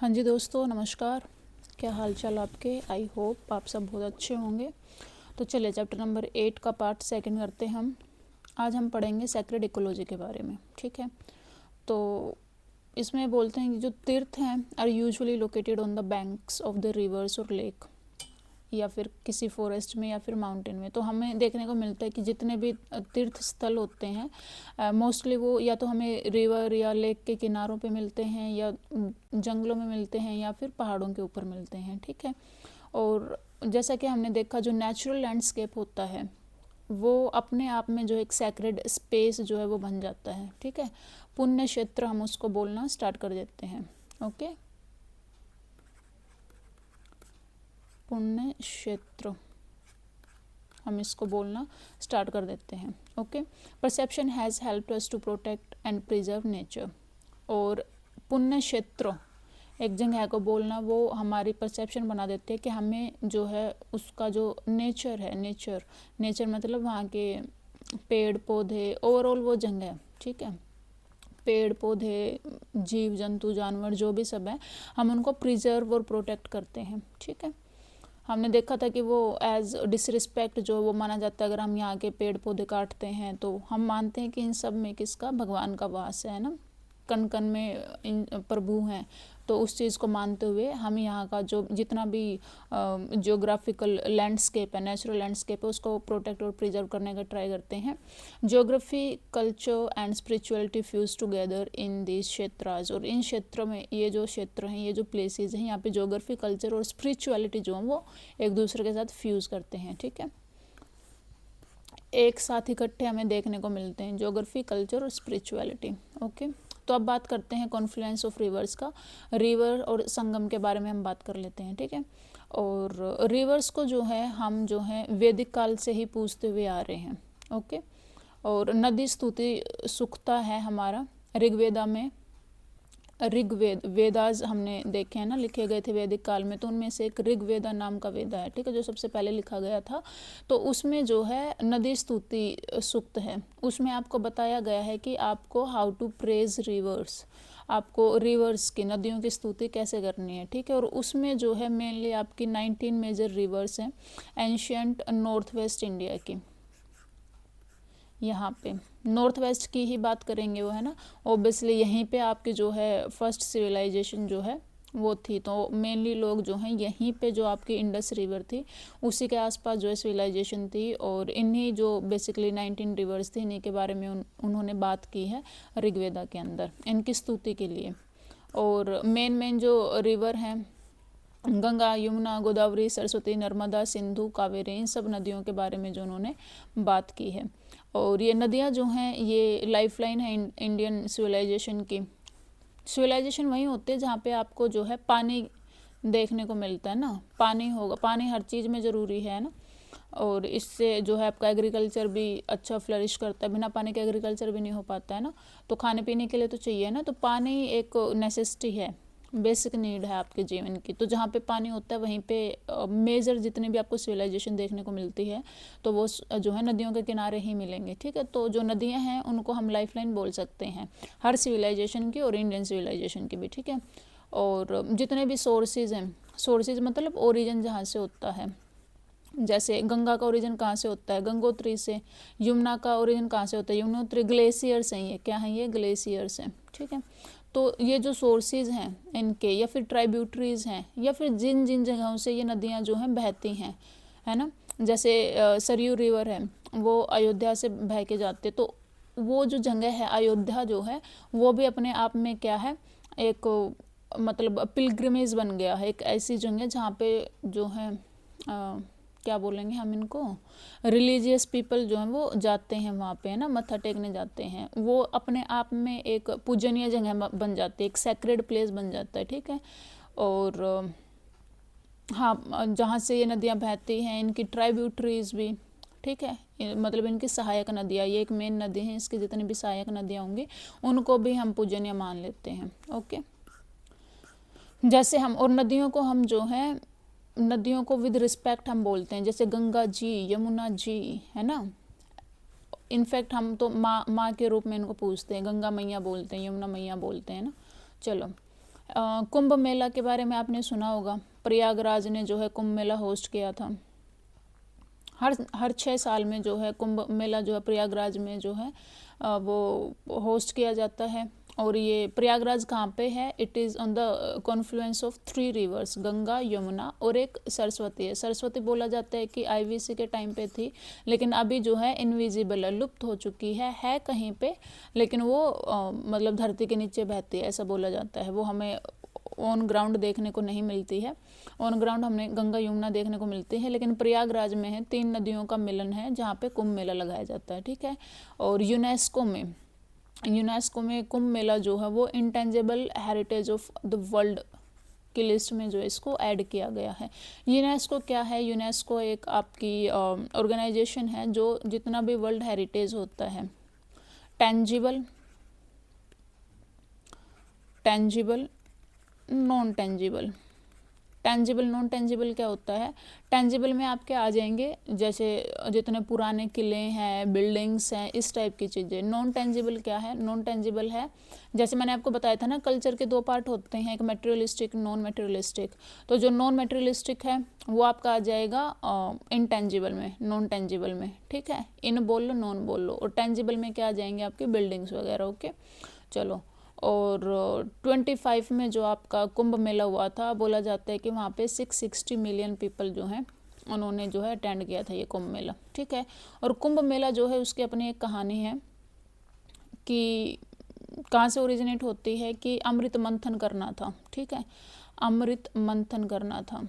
हाँ जी दोस्तों, नमस्कार। क्या हाल चाल आपके? आई होप आप सब बहुत अच्छे होंगे। तो चलिए चैप्टर नंबर 8 का पार्ट सेकंड करते हैं हम। आज हम पढ़ेंगे सैक्रेड इकोलॉजी के बारे में, ठीक है। तो इसमें बोलते हैं कि जो तीर्थ हैं are usually located on the banks of the rivers और लेक, या फिर किसी फॉरेस्ट में या फिर माउंटेन में। तो हमें देखने को मिलता है कि जितने भी तीर्थ स्थल होते हैं मोस्टली वो या तो हमें रिवर या लेक के किनारों पे मिलते हैं, या जंगलों में मिलते हैं, या फिर पहाड़ों के ऊपर मिलते हैं, ठीक है। और जैसा कि हमने देखा, जो नेचुरल लैंडस्केप होता है वो अपने आप में जो एक सैक्रेड स्पेस जो है वो बन जाता है, ठीक है। पुण्य क्षेत्र हम उसको बोलना स्टार्ट कर देते हैं, ओके। पुण्य क्षेत्र हम इसको बोलना स्टार्ट कर देते हैं, okay. Perception has helped us to protect and preserve nature. और पुण्य क्षेत्र एक जगह को बोलना वो हमारी परसेप्शन बना देते हैं कि हमें जो है उसका जो नेचर है, नेचर मतलब वहाँ के पेड़ पौधे, ओवरऑल वो जगह, ठीक है, पेड़ पौधे, जीव जंतु जानवर जो भी सब है, हम उनको प्रिजर्व और प्रोटेक्ट करते हैं, ठीक है। हमने देखा था कि वो एज डिसरिस्पेक्ट जो वो माना जाता है, अगर हम यहाँ के पेड़ पौधे काटते हैं तो हम मानते हैं कि इन सब में किसका, भगवान का वास है ना, कण कण में इन प्रभु हैं। तो उस चीज़ को मानते हुए हम यहाँ का जो जितना भी जियोग्राफिकल लैंडस्केप है, नेचुरल लैंडस्केप है, उसको प्रोटेक्ट और प्रिजर्व करने का ट्राई करते हैं। Geography, culture and spirituality fuse together in this क्षेत्राज। और इन क्षेत्रों में, ये जो क्षेत्र हैं, ये जो प्लेसेस हैं, यहाँ पे ज्योग्राफी, कल्चर और स्पिरिचुअलिटी जो है वो एक दूसरे के साथ फ्यूज करते हैं, ठीक है, एक साथ इकट्ठे हमें देखने को मिलते हैं, ज्योग्राफी, कल्चर और स्पिरिचुअलिटी, ओके। तो अब बात करते हैं कॉन्फ्लुएंस ऑफ रिवर्स का। रिवर और संगम के बारे में हम बात कर लेते हैं, ठीक है। और रिवर्स को जो है हम जो है वैदिक काल से ही पूछते हुए आ रहे हैं, ओके। और नदी स्तुति सुक्ता है हमारा ऋग्वेदा में, ऋग्वेद, वेदाज हमने देखे हैं ना, लिखे गए थे वैदिक काल में, तो उनमें से एक ऋग्वेदा नाम का वेदा है, ठीक है, जो सबसे पहले लिखा गया था। तो उसमें जो है नदी स्तुति सूक्त है, उसमें आपको बताया गया है कि आपको हाउ टू प्रेज रिवर्स, आपको रिवर्स की, नदियों की स्तुति कैसे करनी है, ठीक है। और उसमें जो है मेनली आपकी 19 मेजर रिवर्स हैं एंशियंट नॉर्थ वेस्ट इंडिया की। यहाँ पे नॉर्थ वेस्ट की ही बात करेंगे वो, है ना, ओबियसली यहीं पे आपकी जो है फर्स्ट सिविलाइजेशन जो है वो थी। तो मेनली लोग जो हैं यहीं पे, जो आपकी इंडस रिवर थी उसी के आसपास जो है सिविलाइजेशन थी, और इन्हीं जो बेसिकली 19 रिवर्स थी, इन्हीं के बारे में उन्होंने बात की है ऋग्वेदा के अंदर इनकी स्तुति के लिए। और मेन जो रिवर हैं, गंगा, यमुना, गोदावरी, सरस्वती, नर्मदा, सिंधु, कावेरी, इन सब नदियों के बारे में जो उन्होंने बात की है। और ये नदियाँ जो हैं ये लाइफलाइन है इंडियन सिविलाइजेशन की। सिविलाइजेशन वहीं होते हैं जहाँ पे आपको जो है पानी देखने को मिलता है ना, पानी होगा, पानी हर चीज़ में ज़रूरी है ना। और इससे जो है आपका एग्रीकल्चर भी अच्छा फ्लरिश करता है, बिना पानी के एग्रीकल्चर भी नहीं हो पाता है ना। तो खाने पीने के लिए तो चाहिए ना, तो पानी एक नेसेसिटी है, बेसिक नीड है आपके जीवन की। तो जहाँ पे पानी होता है वहीं पे मेजर जितने भी आपको सिविलाइजेशन देखने को मिलती है तो वो जो है नदियों के किनारे ही मिलेंगे, ठीक है। तो जो नदियाँ हैं उनको हम लाइफलाइन बोल सकते हैं हर सिविलाइजेशन की, और इंडियन सिविलाइजेशन की भी, ठीक है। और जितने भी सोर्सेज हैं, सोर्सेज मतलब ओरिजिन जहाँ से होता है, जैसे गंगा का ओरिजिन कहाँ से होता है, गंगोत्री से। यमुना का ओरिजिन कहाँ से होता है, यमुनोत्री। ग्लेशियर्स हैं ये, क्या हैं ये, ग्लेशियर्स हैं, ठीक है। तो ये जो सोर्सेज हैं इनके, या फिर ट्राइब्यूटरीज हैं, या फिर जिन जिन जगहों से ये नदियाँ जो हैं बहती हैं, है ना, जैसे सरयू रिवर है वो अयोध्या से बह के जाते, तो वो जो जगह है अयोध्या जो है वो भी अपने आप में क्या है, एक मतलब पिलग्रिमेज बन गया है, एक ऐसी जगह जहाँ पे जो है क्या बोलेंगे हम इनको, रिलीजियस पीपल जो हैं वो जाते हैं वहाँ पे, है ना, मत्था टेकने जाते हैं। वो अपने आप में एक पूजनीय जगह बन जाती है, एक सैक्रेड प्लेस बन जाता है, ठीक है। और हाँ, जहाँ से ये नदियाँ बहती हैं इनकी ट्राइब्यूटरीज भी, ठीक है, मतलब इनकी सहायक नदियाँ, ये एक मेन नदी है, इसकी जितनी भी सहायक नदियाँ होंगी उनको भी हम पूजनीय मान लेते हैं, ओके। जैसे हम, और नदियों को हम जो है, नदियों को विद रिस्पेक्ट हम बोलते हैं, जैसे गंगा जी, यमुना जी, है ना। इनफैक्ट हम तो माँ के रूप में इनको पूछते हैं, गंगा मैया बोलते हैं, यमुना मैया बोलते हैं ना। चलो, कुंभ मेला के बारे में आपने सुना होगा, प्रयागराज ने जो है कुंभ मेला होस्ट किया था। हर 6 साल में जो है कुंभ मेला जो है प्रयागराज में जो है वो होस्ट किया जाता है। और ये प्रयागराज कहाँ पे है? It is on the Confluence of 3 reverse, Ganga, Yamuna और एक सरस्वती है। सरस्वती बोला जाता है कि आईवीसी के टाइम पे थी, लेकिन अभी जो है इनविजिबल है, लुप्त हो चुकी है कहीं पे, लेकिन वो मतलब धरती के नीचे बहती है ऐसा बोला जाता है। वो हमें ऑन ग्राउंड देखने को नहीं मिलती है। ऑन ग्राउंड हमने गंगा यमुना देखने को मिलती है, लेकिन प्रयागराज में है 3 नदियों का मिलन है जहाँ पे कुंभ मेला लगाया जाता है, ठीक है। और यूनेस्को में कुंभ मेला जो है वो intangible heritage of the world की लिस्ट में जो है इसको ऐड किया गया है। यूनेस्को क्या है? यूनेस्को एक आपकी ऑर्गेनाइजेशन है जो जितना भी वर्ल्ड हेरिटेज होता है, tangible, non tangible. Tangible non tangible क्या होता है? टेंजिबल में आपके आ जाएंगे जैसे जितने पुराने किले हैं, बिल्डिंग्स हैं, इस टाइप की चीज़ें। नॉन टेंजिबल क्या है? नॉन टेंजिबल है जैसे मैंने आपको बताया था ना, कल्चर के 2 पार्ट होते हैं, एक मटेरियलिस्टिक, नॉन मटेरियलिस्टिक। तो जो नॉन मटेरियलिस्टिक है वो आपका आ जाएगा इनटेंजिबल में, नॉन टेंजिबल में, ठीक है। इन बोल लो, नॉन बोल लो। और टेंजिबल में क्या आ जाएंगे? आपकी बिल्डिंग्स वगैरह, ओके। चलो, और 25 में जो आपका कुंभ मेला हुआ था, बोला जाता है कि वहाँ पे 660 मिलियन पीपल जो हैं उन्होंने जो है अटेंड किया था ये कुंभ मेला, ठीक है। और कुंभ मेला जो है उसकी अपनी एक कहानी है कि कहाँ से ओरिजिनेट होती है कि अमृत मंथन करना था, ठीक है। अमृत मंथन करना था,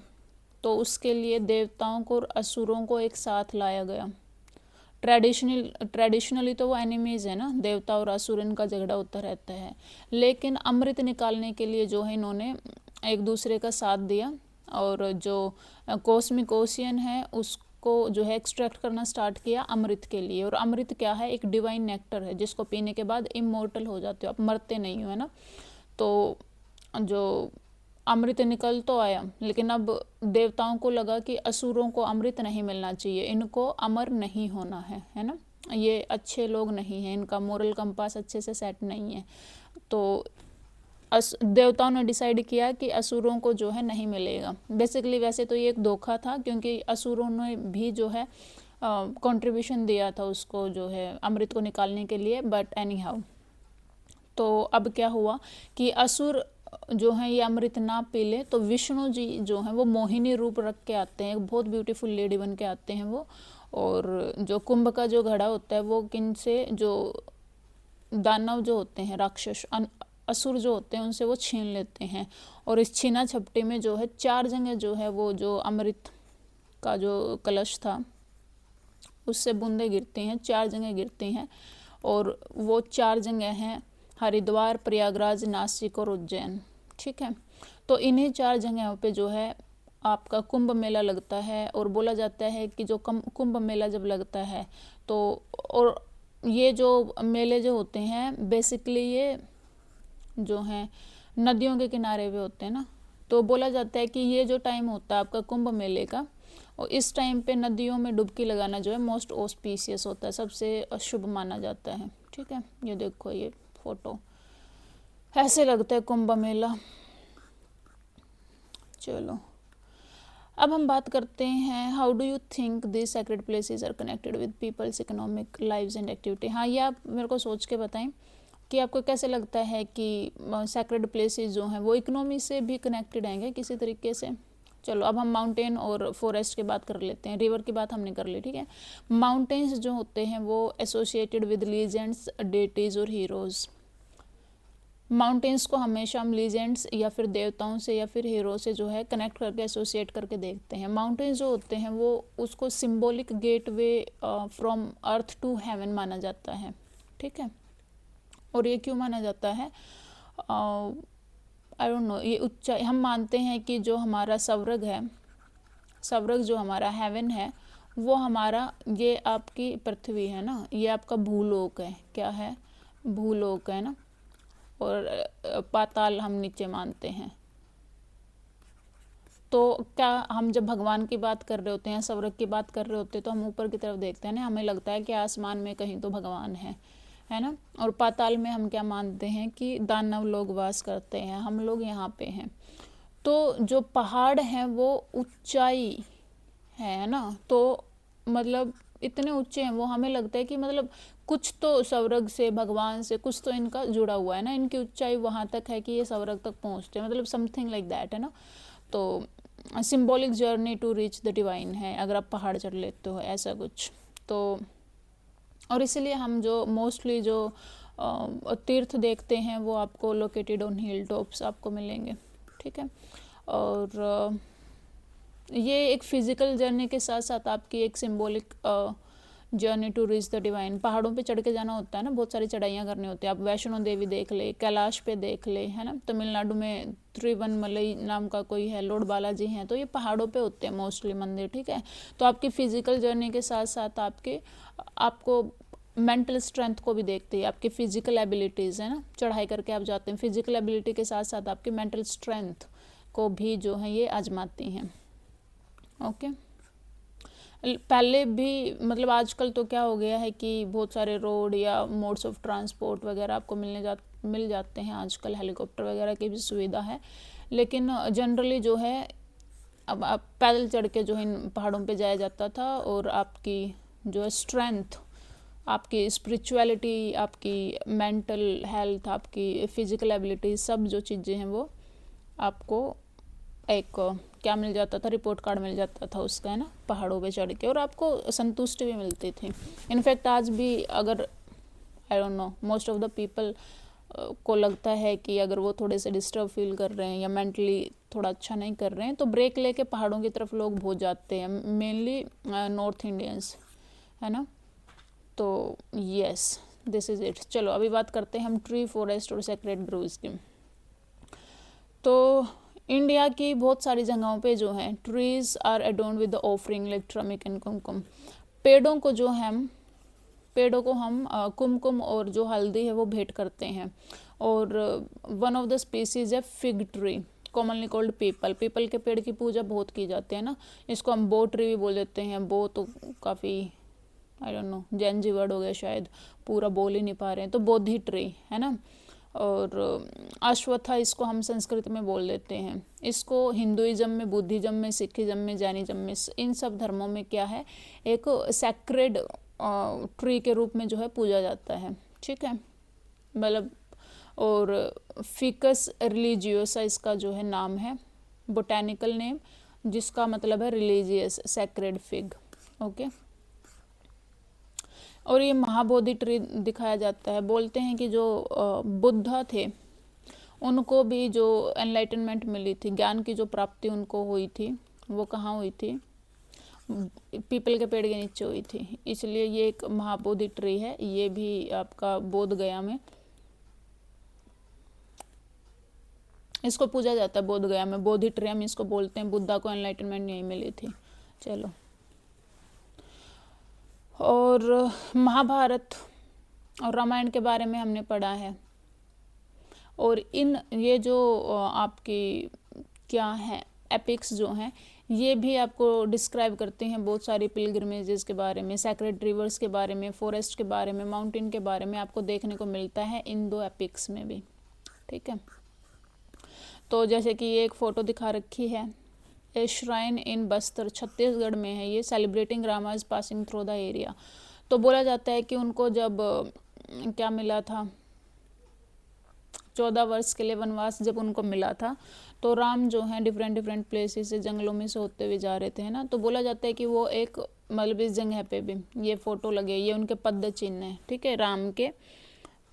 तो उसके लिए देवताओं को और असुरों को एक साथ लाया गया। ट्रेडिशनली तो वो एनिमीज है ना, देवता और असुर, इनका झगड़ा होता रहता है, लेकिन अमृत निकालने के लिए जो है इन्होंने एक दूसरे का साथ दिया, और जो कॉस्मिक ओशियन है उसको जो है एक्सट्रैक्ट करना स्टार्ट किया अमृत के लिए। और अमृत क्या है? एक डिवाइन नेक्टर है जिसको पीने के बाद इमोर्टल हो जाते हो, आप मरते नहीं हो, है ना। तो जो अमृत निकल तो आया, लेकिन अब देवताओं को लगा कि असुरों को अमृत नहीं मिलना चाहिए, इनको अमर नहीं होना है ना, ये अच्छे लोग नहीं हैं, इनका मोरल कंपास अच्छे से सेट नहीं है। तो देवताओं ने डिसाइड किया कि असुरों को जो है नहीं मिलेगा। बेसिकली वैसे तो ये एक धोखा था, क्योंकि असुरों ने भी जो है कंट्रीब्यूशन दिया था उसको जो है अमृत को निकालने के लिए, बट एनी हाउ। तो अब क्या हुआ कि असुर जो है ये अमृत ना पी ले, तो विष्णु जी जो हैं वो मोहिनी रूप रख के आते हैं, एक बहुत ब्यूटीफुल लेडी बन के आते हैं वो। और जो कुंभ का जो घड़ा होता है वो किन से, जो दानव जो होते हैं, राक्षस, असुर जो होते हैं, उनसे वो छीन लेते हैं। और इस छीना झपटी में जो है 4 जगह जो है वो जो अमृत का जो कलश था उससे बूंदें गिरती हैं, 4 जगह गिरती हैं। और वो 4 जगह हैं हरिद्वार, प्रयागराज, नासिक और उज्जैन, ठीक है। तो इन्हीं 4 जगहों पे जो है आपका कुंभ मेला लगता है। और बोला जाता है कि जो कुंभ मेला जब लगता है तो, और ये जो मेले जो होते हैं बेसिकली ये जो हैं नदियों के किनारे पे होते हैं ना, तो बोला जाता है कि ये जो टाइम होता है आपका कुंभ मेले का, और इस टाइम पे नदियों में डुबकी लगाना जो है मोस्ट ऑस्पिशियस होता है, सबसे शुभ माना जाता है, ठीक है। ये देखो ये फोटो ऐसे लगता है कुंभ मेला। चलो, अब हम बात करते हैं how do you think this sacred places are connected with people's economic lives and activity. हाँ, ये आप मेरे को सोच के बताएं कि आपको कैसे लगता है कि सैक्रेड प्लेसेस जो हैं वो इकोनॉमी से भी कनेक्टेड हैं किसी तरीके से। चलो, अब हम माउंटेन और फॉरेस्ट की बात कर लेते हैं, रिवर की बात हमने कर ली, ठीक है। माउंटेन्स जो होते हैं वो एसोसिएटेड विद लीजेंड्स, डेटीज और हीरोज़। माउंटेन्स को हमेशा हम लीजेंड्स या फिर देवताओं से या फिर हीरो से जो है कनेक्ट करके एसोसिएट करके देखते हैं। माउंटेन्स जो होते हैं वो उसको symbolic gateway from earth to heaven माना जाता है, ठीक है। और ये क्यों माना जाता है? आई डोंट नो, ये ऊंचाई हम मानते हैं कि जो हमारा स्वर्ग है, स्वर्ग जो हमारा हेवन है, वो हमारा, ये आपकी पृथ्वी है ना, ये आपका भूलोक है। क्या है? भूलोक है ना। और पाताल हम नीचे मानते हैं। तो क्या हम जब भगवान की बात कर रहे होते हैं, स्वर्ग की बात कर रहे होते हैं, तो हम ऊपर की तरफ देखते हैं ना, हमें लगता है कि आसमान में कहीं तो भगवान है, है ना। और पाताल में हम क्या मानते हैं कि दानव लोग वास करते हैं, हम लोग यहाँ पे हैं। तो जो पहाड़ हैं वो ऊंचाई है ना, तो मतलब इतने ऊंचे हैं वो, हमें लगता है कि मतलब कुछ तो स्वर्ग से, भगवान से कुछ तो इनका जुड़ा हुआ है ना, इनकी ऊंचाई वहाँ तक है कि ये स्वर्ग तक पहुँचते हैं, मतलब समथिंग लाइक दैट, है ना। तो symbolic journey to reach the divine है अगर आप पहाड़ चढ़ लेते हो, ऐसा कुछ। तो और इसलिए हम जो मोस्टली जो तीर्थ देखते हैं वो आपको लोकेटेड ऑन हिल टॉप्स आपको मिलेंगे, ठीक है। और ये एक फिजिकल जर्नी के साथ साथ आपकी एक symbolic journey to reach the divine. पहाड़ों पे चढ़ के जाना होता है ना, बहुत सारी चढ़ाइयाँ करनी होती है। आप वैष्णो देवी देख ले, कैलाश पे देख ले, है ना। तमिलनाडु में तिरुवन्नमलई नाम का कोई है, लॉर्ड बालाजी हैं, तो ये पहाड़ों पे होते हैं मोस्टली मंदिर, ठीक है। तो आपकी फिजिकल जर्नी के साथ साथ आपको मेंटल स्ट्रेंथ को भी देखते हैं, आपकी फिजिकल एबिलिटीज़, है ना। चढ़ाई करके आप जाते हैं, फिजिकल एबिलिटी के साथ साथ आपकी मेंटल स्ट्रेंथ को भी जो है ये आजमाती हैं, ओके। पहले भी मतलब आजकल तो क्या हो गया है कि बहुत सारे रोड या मोड्स ऑफ ट्रांसपोर्ट वगैरह आपको मिल जाते हैं आजकल, हेलीकॉप्टर वगैरह की भी सुविधा है, लेकिन जनरली जो है अब आप पैदल चढ़ के जो है इन पहाड़ों पे जाया जाता था। और आपकी जो है स्ट्रेंथ, आपकी स्पिरिचुअलिटी, आपकी मेंटल हेल्थ, आपकी फिजिकल एबिलिटी, सब जो चीज़ें हैं वो आपको एक क्या मिल जाता था, रिपोर्ट कार्ड मिल जाता था उसका, है ना, पहाड़ों पे चढ़ के। और आपको संतुष्टि भी मिलती थी। इनफैक्ट आज भी अगर I don't know most of the people को लगता है कि अगर वो थोड़े से डिस्टर्ब फील कर रहे हैं या मेंटली थोड़ा अच्छा नहीं कर रहे हैं तो ब्रेक लेके पहाड़ों की तरफ लोग बहुत जाते हैं, मेनली नॉर्थ इंडियंस, है ना। तो यस, दिस इज़ इट। चलो अभी बात करते हैं हम ट्री, फॉरेस्ट और सेक्रेड ग्रोव्स की। तो इंडिया की बहुत सारी जगहों पे जो है trees are adorned with the offering like turmeric and kumkum. पेड़ों को जो हम कुमकुम और जो हल्दी है वो भेंट करते हैं। और वन ऑफ द स्पीसीज है fig tree, commonly called people. People के पेड़ की पूजा बहुत की जाती है ना, इसको हम बो ट्री भी बोल देते हैं। बो तो काफ़ी I don't know Gen Z word हो गया शायद, पूरा बोल ही नहीं पा रहे हैं, तो बोधि ट्री, है ना। और अश्वत्था इसको हम संस्कृत में बोल देते हैं। इसको हिंदुइज्म में, बुद्धिज्म में, सिखिज्म में, जैनिज्म में, इन सब धर्मों में क्या है, एक सैक्रेड ट्री के रूप में जो है पूजा जाता है, ठीक है, मतलब। और फिकस रिलीजियोसा इसका जो है नाम है, बोटैनिकल नेम, जिसका मतलब है रिलीजियस सैक्रेड फिग, ओके। और ये महाबोधि ट्री दिखाया जाता है। बोलते हैं कि जो बुद्धा थे उनको भी जो एनलाइटनमेंट मिली थी, ज्ञान की जो प्राप्ति उनको हुई थी, वो कहाँ हुई थी, पीपल के पेड़ के नीचे हुई थी। इसलिए ये एक महाबोधि ट्री है। ये भी आपका बोध गया में इसको पूजा जाता है, बोध गया में बोधि ट्री हम इसको बोलते हैं। बुद्धा को एनलाइटनमेंट नहीं मिली थी। चलो, और महाभारत और रामायण के बारे में हमने पढ़ा है। और ये जो आपकी क्या है एपिक्स जो हैं, ये भी आपको डिस्क्राइब करते हैं बहुत सारी पिलग्रिमेजेस के बारे में, सैक्रेड रिवर्स के बारे में, फॉरेस्ट के बारे में, माउंटेन के बारे में आपको देखने को मिलता है इन दो एपिक्स में भी, ठीक है। तो जैसे कि ये एक फ़ोटो दिखा रखी है, ए श्राइन इन बस्तर, छत्तीसगढ़ में है ये, celebrating Rama is passing through the area. तो बोला जाता है कि उनको जब क्या मिला था, 14 वर्ष के लिए वनवास जब उनको मिला था, तो राम जो है डिफरेंट प्लेसेस से, जंगलों में से होते हुए जा रहे थे, है ना। तो बोला जाता है कि वो एक मतलब इस जगह पे भी ये फ़ोटो लगे, ये उनके पद चिन्ह है, ठीक है, राम के।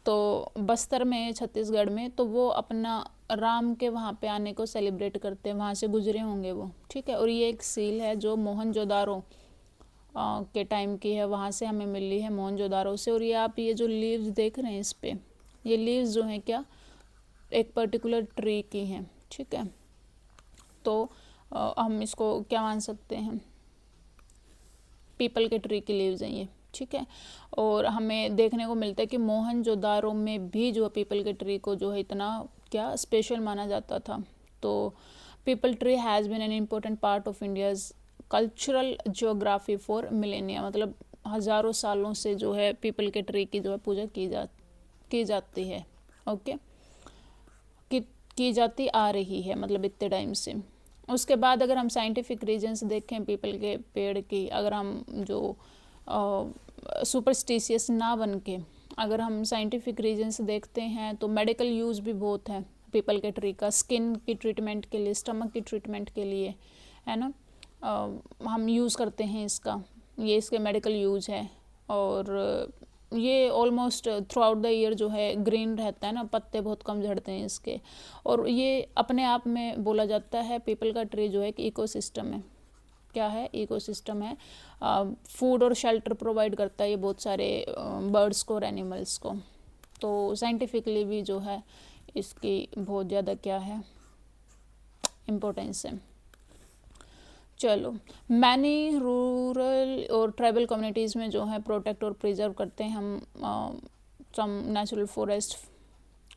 तो बस्तर में, छत्तीसगढ़ में, तो वो अपना राम के वहाँ पे आने को सेलिब्रेट करते हैं, वहाँ से गुजरे होंगे वो, ठीक है। और ये एक सील है जो मोहनजोदारो के टाइम की है, वहाँ से हमें मिली है मोहनजोदारो से। और ये आप ये जो लीव्स देख रहे हैं इस पे, ये लीव्स जो हैं क्या एक पर्टिकुलर ट्री की हैं, ठीक है। तो हम इसको क्या मान सकते हैं, पीपल के ट्री की लीव्स हैं ये, ठीक है। और हमें देखने को मिलता है कि मोहनजोदारो में भी जो पीपल के ट्री को जो है इतना क्या स्पेशल माना जाता था। तो peepal tree has been an important part of India's cultural geography for millennia, मतलब हज़ारों सालों से जो है पीपल के ट्री की जो है पूजा की जाती है। ओके, की जाती आ रही है, मतलब इतने टाइम से। उसके बाद अगर हम साइंटिफिक रीजन्स देखें पीपल के पेड़ की, अगर हम जो सुपरस्टिशियस ना बन के अगर हम साइंटिफिक रीजन्स देखते हैं तो मेडिकल यूज़ भी बहुत है पीपल के ट्री का, स्किन की ट्रीटमेंट के लिए, स्टमक की ट्रीटमेंट के लिए, है ना। हम यूज़ करते हैं इसका, ये इसके मेडिकल यूज है। और ये almost through out the year जो है ग्रीन रहता है ना, पत्ते बहुत कम झड़ते हैं इसके। और ये अपने आप में बोला जाता है पीपल का ट्री जो है एक इकोसिस्टम है। क्या है? इकोसिस्टम है। फूड और शेल्टर प्रोवाइड करता है ये बहुत सारे बर्ड्स को और एनिमल्स को। तो साइंटिफिकली भी जो है इसकी बहुत ज़्यादा क्या है, इम्पोर्टेंस है। चलो, मैनी रूरल और ट्राइबल कम्युनिटीज़ में जो है प्रोटेक्ट और प्रिजर्व करते हैं हम some natural forest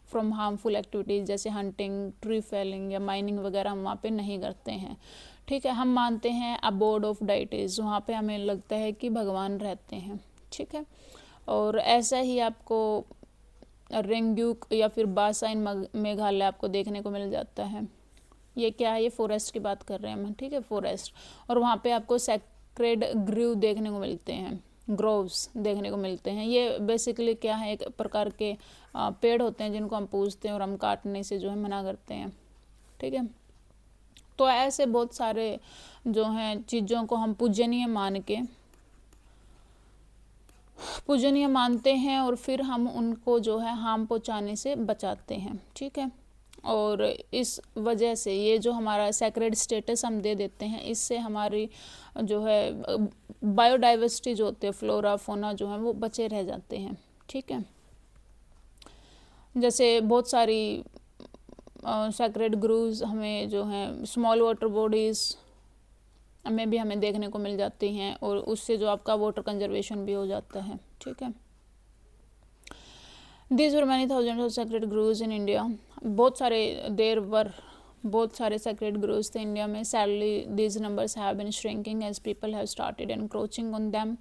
from harmful activities, जैसे हंटिंग, ट्री फेलिंग या माइनिंग वगैरह हम वहाँ पे नहीं करते हैं। ठीक है, हम मानते हैं अबोर्ड ऑफ डाइटीज़, वहाँ पे हमें लगता है कि भगवान रहते हैं। ठीक है, और ऐसा ही आपको रेंग्यूक या फिर बासाइन मेघालय आपको देखने को मिल जाता है। ये क्या है? ये फॉरेस्ट की बात कर रहे हैं हम, ठीक है, फॉरेस्ट। और वहाँ पे आपको सैक्रेड ग्रीव देखने को मिलते हैं, ग्रोव्स देखने को मिलते हैं। ये बेसिकली क्या है, एक प्रकार के पेड़ होते हैं जिनको हम पूजते हैं और हम काटने से जो है मना करते हैं। ठीक है, तो ऐसे बहुत सारे जो हैं चीज़ों को हम पूजनीय मानते हैं और फिर हम उनको जो है हार्म पहुँचाने से बचाते हैं। ठीक है, और इस वजह से ये जो हमारा सैक्रेड स्टेटस हम दे देते हैं, इससे हमारी जो है बायोडाइवर्सिटी जो होती है, फ्लोरा फोना जो है वो बचे रह जाते हैं। ठीक है, जैसे बहुत सारी सैक्रेड ग्रूव्स हमें जो हैं स्मॉल वाटर बॉडीज़ में भी हमें देखने को मिल जाती हैं, और उससे जो आपका वाटर कंजर्वेशन भी हो जाता है। ठीक है, These were many thousands of sacred groves in India. बहुत सारे sacred groves थे इंडिया में। Sadly, these numbers have been shrinking as people have started encroaching on them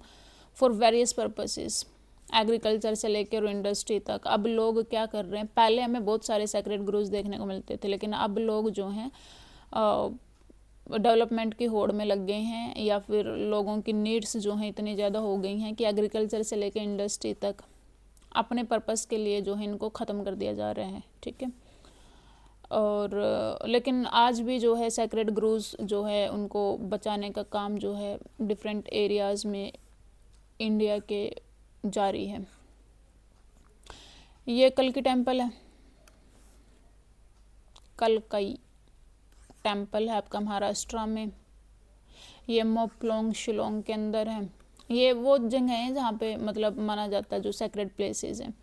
for various purposes. Agriculture से लेकर इंडस्ट्री तक अब लोग क्या कर रहे हैं, पहले हमें बहुत सारे सैक्रेड ग्रोव्स देखने को मिलते थे, लेकिन अब लोग जो हैं डेवलपमेंट की होड़ में लग गए हैं, या फिर लोगों की नीड्स जो हैं इतनी ज़्यादा हो गई हैं कि एग्रीकल्चर से लेकर इंडस्ट्री तक अपने पर्पस के लिए जो है इनको ख़त्म कर दिया जा रहा है। ठीक है, और लेकिन आज भी जो है सैक्रेड ग्रूव्स जो है उनको बचाने का काम जो है डिफरेंट एरियाज़ में इंडिया के जारी है। ये कल्की टेम्पल है, कलकई टेम्पल है आपका महाराष्ट्र में। ये मोपलोंग शिलोंग के अंदर है। ये वो जगह है जहाँ पे मतलब माना जाता है जो सैक्रेड प्लेसेस हैं।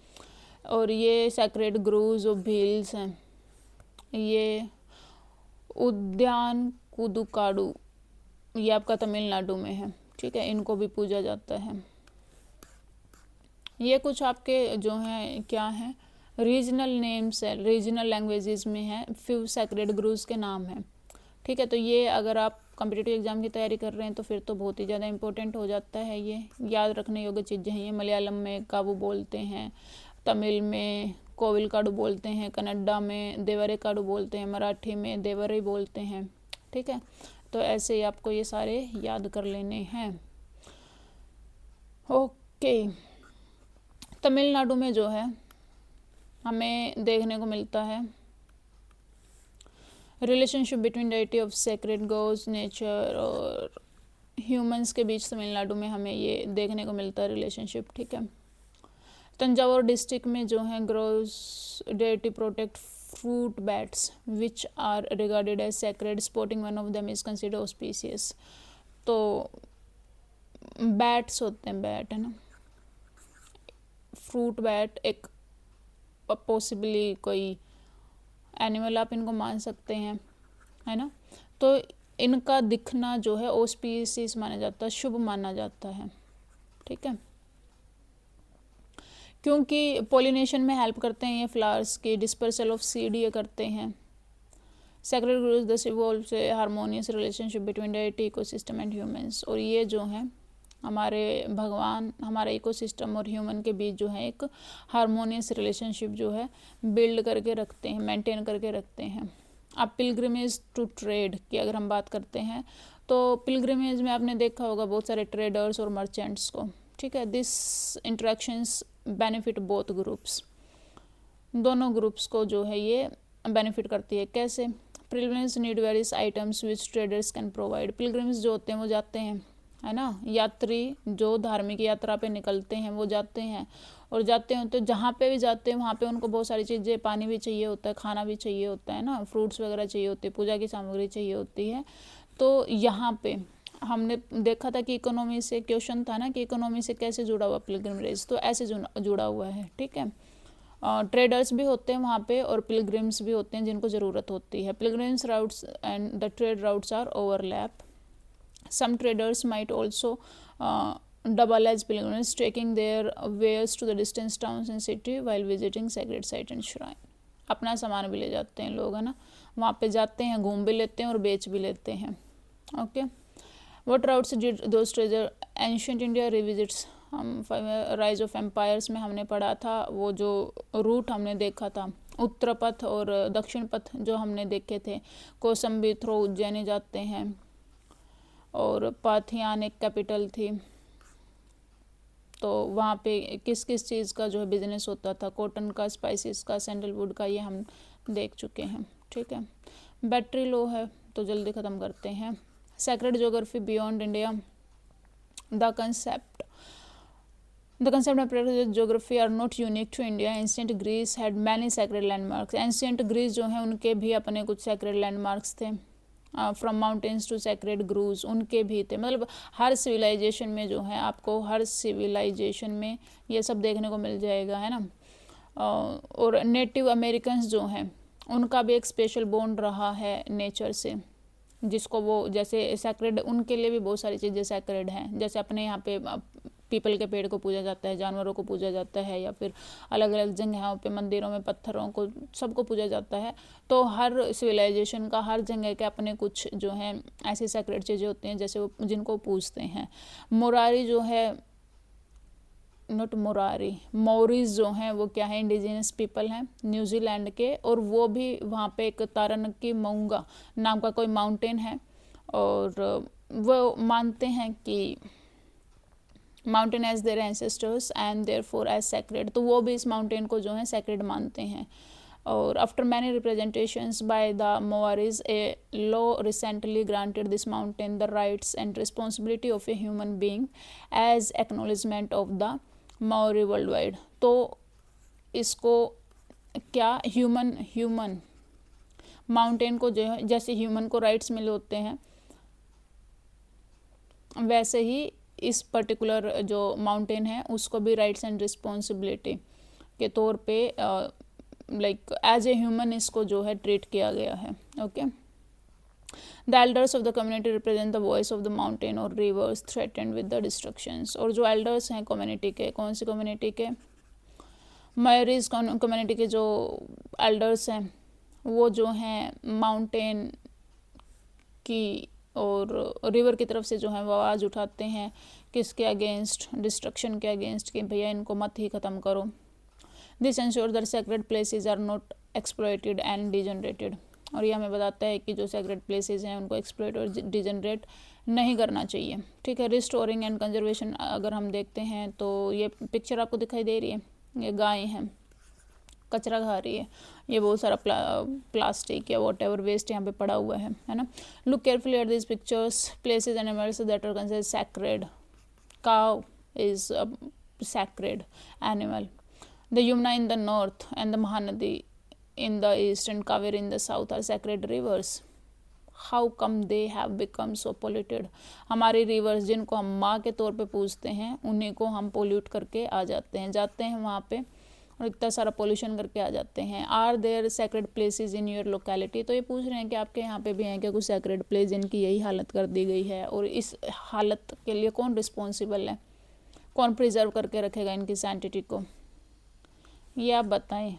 और ये सैक्रेड ग्रूव्स और भील्स हैं। ये उद्यान कुदुकाडू, ये आपका तमिलनाडु में है। ठीक है, इनको भी पूजा जाता है। ये कुछ आपके जो हैं क्या हैं रीजनल नेम्स है, रीजनल लैंग्वेजेस में है, फ्यू सैक्रेड ग्रूव्स के नाम हैं। ठीक है, तो ये अगर आप कॉम्पिटिटिव एग्जाम की तैयारी कर रहे हैं तो फिर तो बहुत ही ज़्यादा इंपॉर्टेंट हो जाता है। ये याद रखने योग्य चीज़ें हैं। ये मलयालम में काबू बोलते हैं, तमिल में कोविल काडू बोलते हैं, कन्नड़ा में देवरे काडू बोलते हैं, मराठी में देवरे बोलते हैं। ठीक है, तो ऐसे ही आपको ये सारे याद कर लेने हैं। ओके, तमिलनाडु में जो है हमें देखने को मिलता है relationship between deity of sacred goes, nature और ह्यूमंस के बीच तमिलनाडु में हमें ये देखने को मिलता है रिलेशनशिप। ठीक है, तंजावुर डिस्ट्रिक्ट में जो है groves deity protect fruit bats which are regarded as sacred, spotting one of them is considered auspicious. तो बैट्स होते हैं, बैट है ना, फ्रूट बैट एक पॉसिबली कोई एनिमल आप इनको मान सकते हैं, है ना। तो इनका दिखना जो है ऑस्पिशियस माना जाता है, शुभ माना जाता है। ठीक है, क्योंकि पोलिनेशन में हेल्प करते हैं ये फ्लावर्स की, डिस्पर्सल ऑफ सीड ये करते हैं। सैक्रेड ग्रूव्स दस इवॉल्व से harmonious relationship between deity, ecosystem and humans. और ये जो है हमारे भगवान, हमारा इकोसिस्टम और ह्यूमन के बीच जो है एक हारमोनियस रिलेशनशिप जो है बिल्ड करके रखते हैं, मेंटेन करके रखते हैं। अब पिलग्रिमेज टू ट्रेड की अगर हम बात करते हैं तो पिलग्रिमेज में आपने देखा होगा बहुत सारे ट्रेडर्स और मर्चेंट्स को, ठीक है। This interactions benefit both groups, दोनों ग्रुप्स को जो है ये बेनिफिट करती है। कैसे? Pilgrims need various items which traders can provide. Pilgrims जो होते हैं वो जाते हैं, है ना, यात्री जो धार्मिक यात्रा पे निकलते हैं वो जाते हैं, और जाते हैं तो जहाँ पे भी जाते हैं वहाँ पे उनको बहुत सारी चीज़ें, पानी भी चाहिए होता है, खाना भी चाहिए होता है ना, फ्रूट्स वगैरह चाहिए होते हैं, पूजा की सामग्री चाहिए होती है। तो यहाँ पे हमने देखा था कि इकोनॉमी से क्वेश्चन था ना कि इकोनॉमी से कैसे जुड़ा हुआ पिलग्रिमेज, तो ऐसे जुड़ा हुआ है, ठीक है। ट्रेडर्स भी होते हैं वहाँ पे और पिलग्रिम्स भी होते हैं जिनको ज़रूरत होती है। Pilgrims routes and the trade routes are overlap. Some traders might also double as pilgrims taking their wares to the distant towns and city while visiting sacred site and shrine। अपना सामान भी ले जाते हैं लोग, है ना, वहाँ पे जाते हैं, घूम भी लेते हैं और बेच भी लेते हैं। Okay, what routes did those treasure ancient India revisits? हम राइज ऑफ एम्पायर्स में हमने पढ़ा था, वो जो रूट हमने देखा था उत्तर पथ और दक्षिण पथ जो हमने देखे थे, कौसम्बी थ्रो उज्जैनी जाते हैं, और पाथियान एक कैपिटल थी, तो वहाँ पे किस किस चीज़ का जो है बिजनेस होता था, कॉटन का, स्पाइसेस का, सैंडलवुड का, ये हम देख चुके हैं, ठीक है। बैटरी लो है तो जल्दी ख़त्म करते हैं। Sacred geography beyond India, the concept of geography are not unique to India. Ancient Greece had many sacred landmarks. Ancient Greece जो है उनके भी अपने कुछ sacred landmarks थे, from mountains to sacred groves उनके भी थे। मतलब हर सिविलाइजेशन में जो है आपको, हर सिविलाइजेशन में ये सब देखने को मिल जाएगा, है ना। और नेटिव अमेरिकन्स जो हैं उनका भी एक स्पेशल बॉन्ड रहा है नेचर से, जिसको वो जैसे सैक्रेड, उनके लिए भी बहुत सारी चीज़ें सैक्रेड हैं। जैसे अपने यहाँ पे पीपल के पेड़ को पूजा जाता है, जानवरों को पूजा जाता है, या फिर अलग अलग जगहों पे मंदिरों में पत्थरों को, सबको पूजा जाता है। तो हर सिविलाइजेशन का, हर जगह के अपने कुछ जो हैं ऐसी सैक्रेड चीज़ें होती हैं जैसे वो जिनको पूजते हैं। मोरारी जो है, नॉट मोरारी, मौरीज जो हैं वो क्या है, इंडिजिनस पीपल हैं न्यूजीलैंड के, और वो भी वहाँ पे एक तारानक्की मोंगा नाम का कोई माउंटेन है, और वो मानते हैं कि mountain as their ancestors and therefore as sacred, तो वो भी इस माउंटेन को जो है सैक्रेड मानते हैं। और after many representations by the Maoris, a law recently granted this mountain the rights and responsibility of a human being as acknowledgement of the Maori world wide. तो इसको क्या, ह्यूमन माउंटेन को जो है, जैसे ह्यूमन को राइट्स मिले होते हैं वैसे ही इस पर्टिकुलर जो माउंटेन है उसको भी राइट्स एंड रिस्पॉन्सिबिलिटी के तौर पे लाइक एज ए ह्यूमन इसको जो है ट्रीट किया गया है। Okay, the elders of the community represent the voice of the mountain और rivers threatened with the destructions. और जो एल्डर्स हैं कम्युनिटी के, कौन सी कम्युनिटी के, मयूरीज कम्युनिटी के जो एल्डर्स हैं वो जो हैं माउंटेन की और रिवर की तरफ से जो है वो आवाज़ उठाते हैं, किसके अगेंस्ट, डिस्ट्रक्शन के अगेंस्ट, कि भैया इनको मत ही ख़त्म करो। This ensure that sacred places are not exploited and degenerated. और ये हमें बताता है कि जो सैक्रेड प्लेसेस हैं उनको एक्सप्लॉइट और डिजनरेट नहीं करना चाहिए, ठीक है। रिस्टोरिंग एंड कंजर्वेशन अगर हम देखते हैं तो ये पिक्चर आपको दिखाई दे रही है, ये गाय हैं, कचरा खा रही है, ये बहुत सारा प्लास्टिक या वॉट एवर वेस्ट यहाँ पे पड़ा हुआ है ना। Look carefully at this pictures, places and animals that are considered sacred. Cow is a sacred animal. The Yamuna in the north and the Mahanadi in the east and Kaveri in the south are sacred rivers. How come they have become so polluted? हमारी reverse जिनको हम माँ के तौर पे पूजते हैं उन्हीं को हम पोल्यूट करके आ जाते हैं वहाँ पे और इतना सारा पोल्यूशन करके आ जाते हैं। Are there sacred places in your locality? तो ये पूछ रहे हैं कि आपके यहाँ पे भी हैं क्या कुछ सैक्रेड प्लेस जिनकी यही हालत कर दी गई है, और इस हालत के लिए कौन रिस्पॉन्सिबल है, कौन प्रिजर्व करके रखेगा इनकी सैंटिटी को, ये आप बताएं।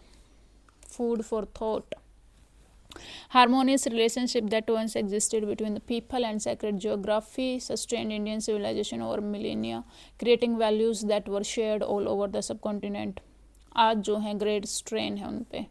Food for thought. Harmonious relationship that once existed between the people and sacred geography sustained Indian civilization over millennia, creating values that were shared all over the subcontinent. आज जो है ग्रेट स्ट्रेन है उन पे,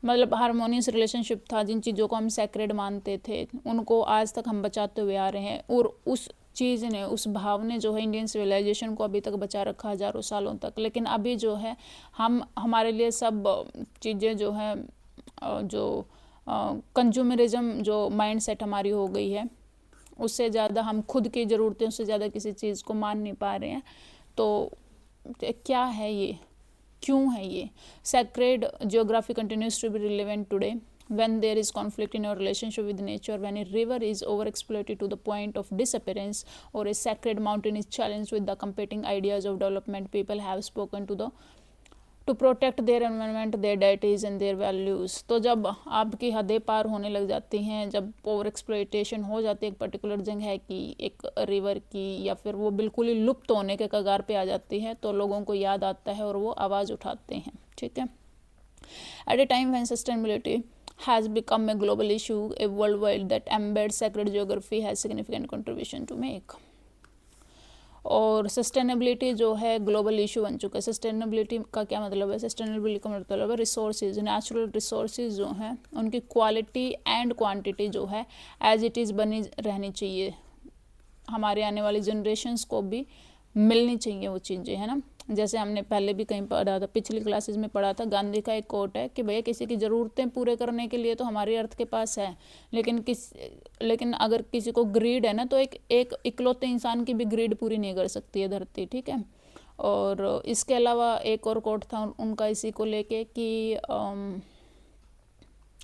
मतलब हारमोनियस रिलेशनशिप था, जिन चीज़ों को हम सैक्रेड मानते थे उनको आज तक हम बचाते हुए आ रहे हैं, और उस चीज़ ने, उस भाव ने जो है इंडियन सिविलाइजेशन को अभी तक बचा रखा हज़ारों सालों तक। लेकिन अभी जो है हमारे लिए सब चीज़ें जो है जो कंज्यूमरिज्म जो माइंडसेट हमारी हो गई है, उससे ज़्यादा हम खुद की ज़रूरतें उससे ज़्यादा किसी चीज़ को मान नहीं पा रहे हैं। तो क्या है ये, क्यों है ये? Sacred geography continues to be relevant today when there is conflict in our relationship with nature, when a river is overexploited to the point of disappearance, or a sacred mountain is challenged with the competing ideas of development. People have spoken to protect their environment, their deities and their values. तो जब आपकी हदें पार होने लग जाती हैं, जब over exploitation हो जाती है एक पर्टिकुलर जगह की, एक रिवर की, या फिर वो बिल्कुल ही लुप्त होने के कगार पे आ जाती है, तो लोगों को याद आता है और वो आवाज़ उठाते हैं। ठीक है। At a time when sustainability has become a global issue, a worldwide that embeds sacred geography has significant contribution to make. और सस्टेनेबिलिटी जो है ग्लोबल इशू बन चुका है। सस्टेनेबिलिटी का क्या मतलब है? सस्टेनेबिलिटी का मतलब है रिसोर्सेज, नेचुरल रिसोर्सेज जो हैं उनकी क्वालिटी एंड क्वांटिटी जो है एज इट इज़ बनी रहनी चाहिए, हमारे आने वाली जनरेशन्स को भी मिलनी चाहिए वो चीज़ें, है ना। जैसे हमने पहले भी कहीं पढ़ा था, पिछली क्लासेस में पढ़ा था, गांधी का एक कोट है कि भैया किसी की ज़रूरतें पूरे करने के लिए तो हमारी अर्थ के पास है, लेकिन अगर किसी को ग्रीड है ना, तो एक इकलौते इंसान की भी ग्रीड पूरी नहीं कर सकती है धरती। ठीक है। और इसके अलावा एक और कोट था उनका इसी को लेके कि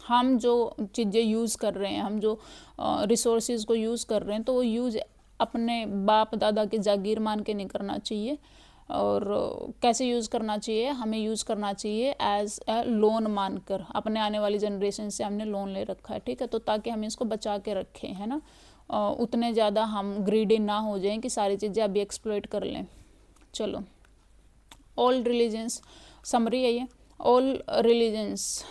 हम जो चीज़ें यूज़ कर रहे हैं, हम जो रिसोर्सेज को यूज़ कर रहे हैं, तो वो यूज़ अपने बाप दादा की जागीर मान के नहीं करना चाहिए। और कैसे यूज़ करना चाहिए? हमें यूज़ करना चाहिए एज अ लोन मानकर। अपने आने वाली जनरेशन से हमने लोन ले रखा है, ठीक है, तो ताकि हम इसको बचा के रखें, है ना। उतने ज़्यादा हम ग्रीडी ना हो जाएं कि सारी चीज़ें अभी एक्सप्लॉइट कर लें। चलो, ऑल रिलीजन्स समरी है ये। All religions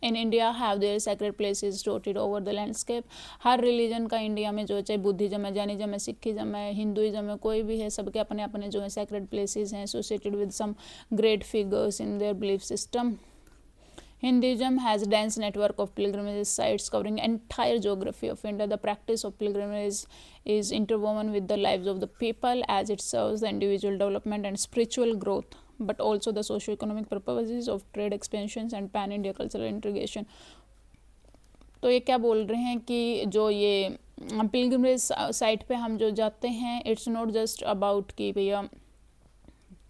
in India have their sacred places dotted over the landscape. Her religion का इंडिया में जो है, चाहे बुद्धिज्म है, जैनिज्म है, सिखिज्म है, हिंदुइज्म है, कोई भी है, सबके अपने अपने जो है सैक्रेड प्लेसेस हैं associated with some great figures in their belief system. Hinduism has a dense network of pilgrimage sites covering entire geography of India. The practice of pilgrimage is interwoven with the lives of the people as it serves the individual development and spiritual growth, but also the socio-economic purposes of trade expansions and pan-India cultural integration. तो ये क्या बोल रहे हैं कि जो ये pilgrimage site पे हम जो जाते हैं, इट्स नॉट जस्ट अबाउट कि भैया,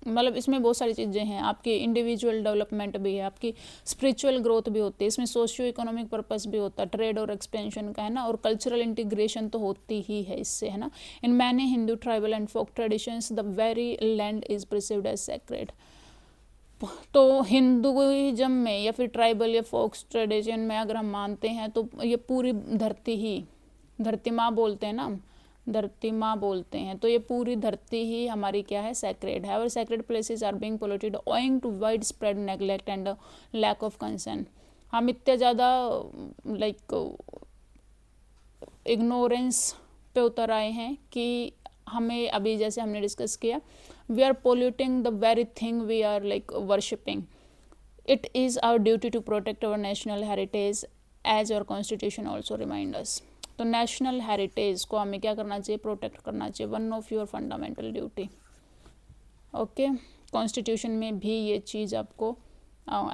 मतलब इसमें बहुत सारी चीज़ें हैं, आपकी इंडिविजुअल डेवलपमेंट भी है, आपकी स्पिरिचुअल ग्रोथ भी होती है, इसमें सोशियो इकोनॉमिक पर्पस भी होता है, ट्रेड और एक्सपेंशन का, है ना, और कल्चरल इंटीग्रेशन तो होती ही है इससे, है ना। In many Hindu tribal and folk traditions the very land is perceived as sacred. तो हिंदुइज्म में या फिर ट्राइबल या फोक्स ट्रेडिशन में अगर हम मानते हैं तो ये पूरी धरती ही, धरती माँ बोलते हैं ना, धरती माँ बोलते हैं, तो ये पूरी धरती ही हमारी क्या है? सैक्रेड है। और sacred places are being polluted owing to widespread neglect and lack of concern. हम इतने ज़्यादा लाइक इग्नोरेंस पे उतर आए हैं कि हमें, अभी जैसे हमने डिस्कस किया, we are polluting the very thing we are like worshipping. It is our duty to protect our national heritage as our constitution also remind us. तो नेशनल हेरिटेज को हमें क्या करना चाहिए? प्रोटेक्ट करना चाहिए, one of your fundamental duty. Okay, constitution में भी ये चीज़ आपको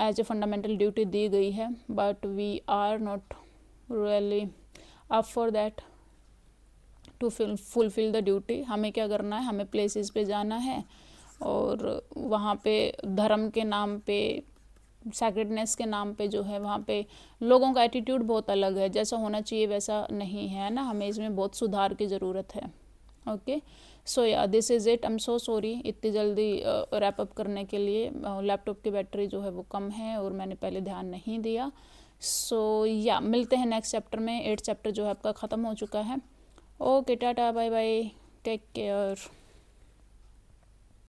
एज ए फंडामेंटल ड्यूटी दी गई है, but we are not really up for that to fulfil the duty. हमें क्या करना है? हमें प्लेसेस पे जाना है और वहाँ पे धर्म के नाम पे, सैक्रेडनेस के नाम पे जो है, वहाँ पे लोगों का एटीट्यूड बहुत अलग है, जैसा होना चाहिए वैसा नहीं है ना। हमें इसमें बहुत सुधार की ज़रूरत है। ओके, सो या this is it. I am so sorry इतनी जल्दी रैप अप करने के लिए। लैपटॉप की बैटरी जो है वो कम है और मैंने पहले ध्यान नहीं दिया। सो या मिलते हैं नेक्स्ट चैप्टर में। 8th चैप्टर जो है आपका ख़त्म हो चुका है। Okay, ta-ta, bye bye, take care.